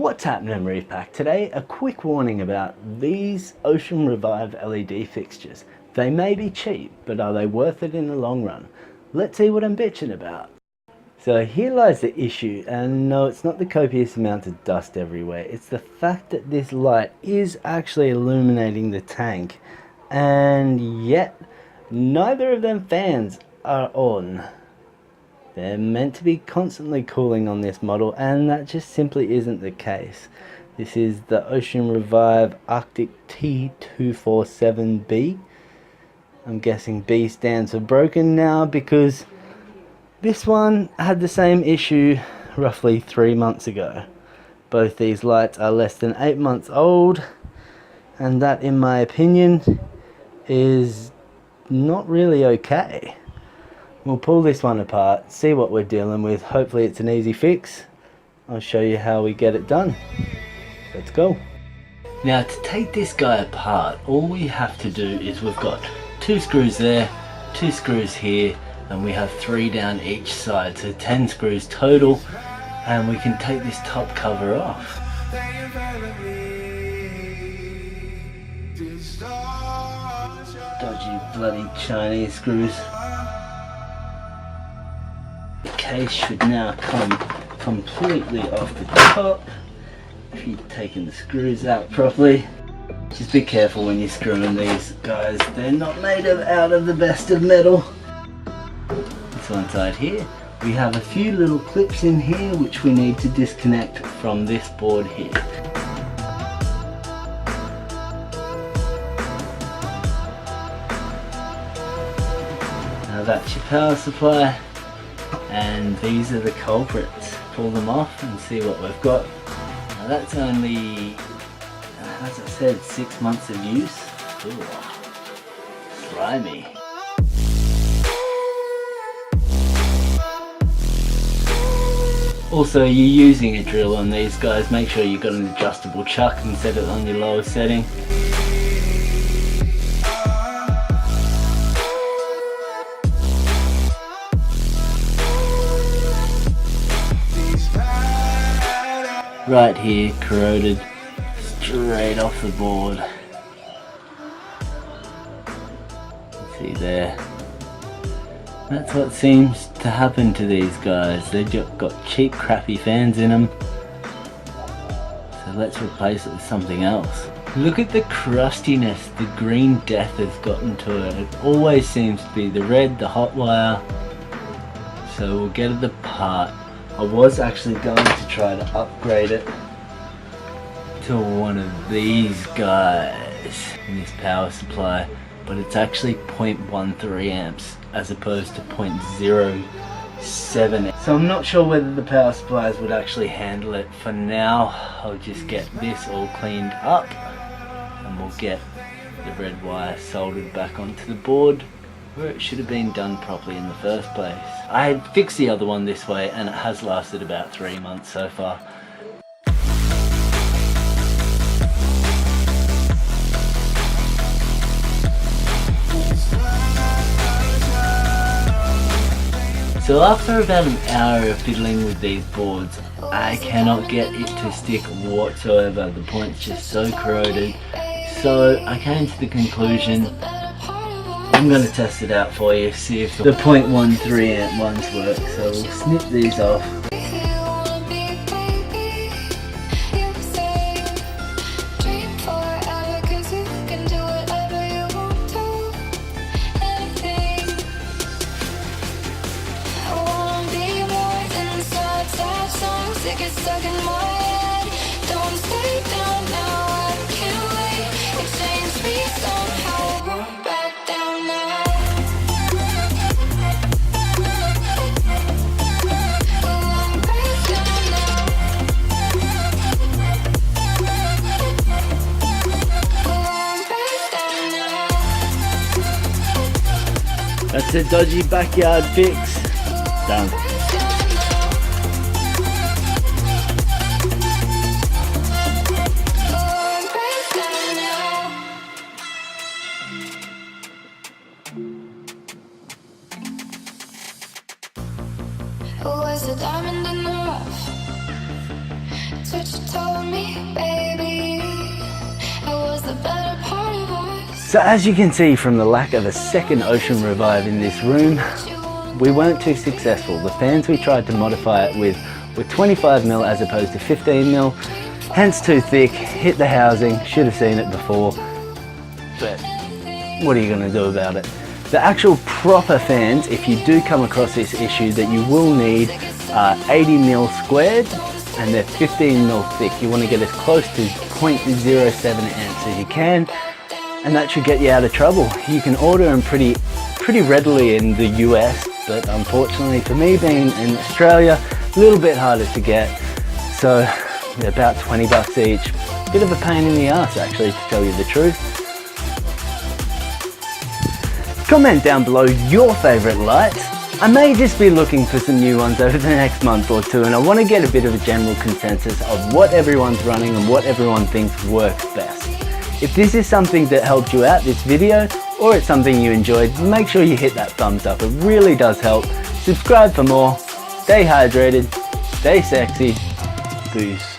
What's happening, Reefer? Today, a quick warning about these Ocean Revive LED fixtures. They may be cheap, but are they worth it in the long run? Let's see what I'm bitching about. So here lies the issue, and no, it's not the copious amount of dust everywhere. It's the fact that this light is actually illuminating the tank, and yet neither of them fans are on. They're meant to be constantly cooling on this model, and that just simply isn't the case. This is the Ocean Revive Arctic T247B. I'm guessing B stands for broken now, because this one had the same issue roughly 3 months ago. Both these lights are less than 8 months old, and that, in my opinion, is not really okay. We'll pull this one apart, see what we're dealing with. Hopefully it's an easy fix. I'll show you how we get it done. Let's go. Now, to take this guy apart, all we have to do is we've got 2 screws there, 2 screws here, and we have 3 down each side, so 10 screws total, and we can take this top cover off. Dodgy bloody Chinese screws. The case should now come completely off the top if you've taken the screws out properly. Just be careful when you're screwing these guys, they're not made out of the best of metal. This one side here, we have a few little clips in here which we need to disconnect from this board here. Now that's your power supply, and these are the culprits. Pull them off and see what we've got. Now that's only, as I said, 6 months of use. Ooh, slimy. Also, you're using a drill on these guys, make sure you've got an adjustable chuck and set it on your lowest setting. Right here, corroded straight off the board. See there. That's what seems to happen to these guys. They've got cheap, crappy fans in them. So let's replace it with something else. Look at the crustiness the green death has gotten to it. It always seems to be the red, the hot wire. So we'll get it apart. I was actually going to try to upgrade it to one of these guys in this power supply, but it's actually 0.13 amps as opposed to 0.07. So I'm not sure whether the power supplies would actually handle it. For now, I'll just get this all cleaned up and we'll get the red wire soldered back onto the board where it should have been done properly in the first place. I had fixed the other one this way and it has lasted about 3 months so far. So after about an hour of fiddling with these boards, I cannot get it to stick whatsoever. The point's just so corroded. So I came to the conclusion, I'm going to test it out for you, see if the 0.13 amp ones work. So we'll snip these off. That's a dodgy backyard fix. Done. Was a diamond in the rough. Switch So as you can see from the lack of a second Ocean Revive in this room, we weren't too successful. The fans we tried to modify it with were 25mm as opposed to 15mm, hence too thick, hit the housing, should have seen it before, but what are you going to do about it? The actual proper fans, if you do come across this issue, that you will need are 80mm squared and they're 15mm thick. You want to get as close to 0.07 amps as you can, and that should get you out of trouble. You can order them pretty readily in the US, but unfortunately for me, being in Australia, a little bit harder to get. So they're about 20 bucks each. Bit of a pain in the ass actually, to tell you the truth. Comment down below your favourite lights. I may just be looking for some new ones over the next month or two, and I want to get a bit of a general consensus of what everyone's running and what everyone thinks works best. If this is something that helped you out, this video, or it's something you enjoyed, make sure you hit that thumbs up. It really does help. Subscribe for more. Stay hydrated. Stay sexy. Peace.